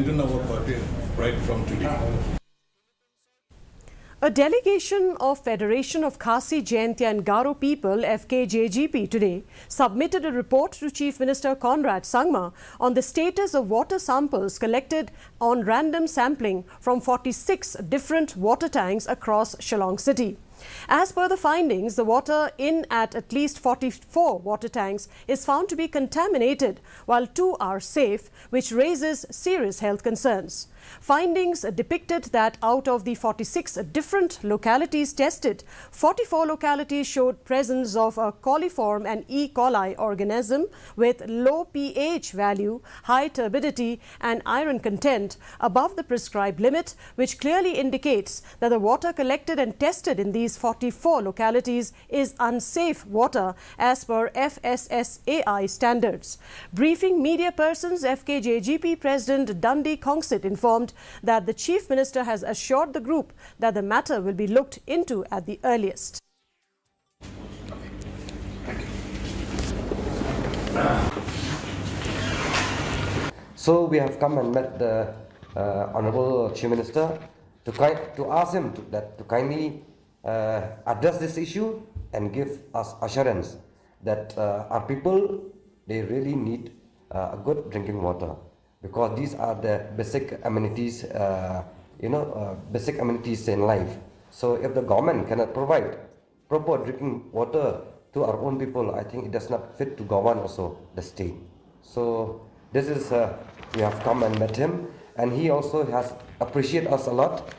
within our party right from today. A delegation of Federation of Khasi, Jaintia and Garo people, Fkjgp, today submitted a report to Chief Minister Conrad Sangma on the status of water samples collected on random sampling from 46 different water tanks across Shillong city. As per the findings, the water in at least 44 water tanks is found to be contaminated, while 2 are safe, which raises serious health concerns. Findings depicted that out of the 46 different localities tested, 44 localities showed presence of a coliform and E. coli organism with low pH value, high turbidity and iron content above the prescribed limit, which clearly indicates that the water collected and tested in these 44 localities is unsafe water as per FSSAI standards. Briefing media persons, Fkjgp President Dundee Kongsit informed that the Chief Minister has assured the group that the matter will be looked into at the earliest. So we have come and met the Honourable Chief Minister to ask him to kindly address this issue and give us assurance that our people, they really need good drinking water, because these are the basic amenities, basic amenities in life. So if the government cannot provide proper drinking water to our own people, I think it does not fit to govern also the state. So this is, we have come and met him, and he also has appreciated us a lot.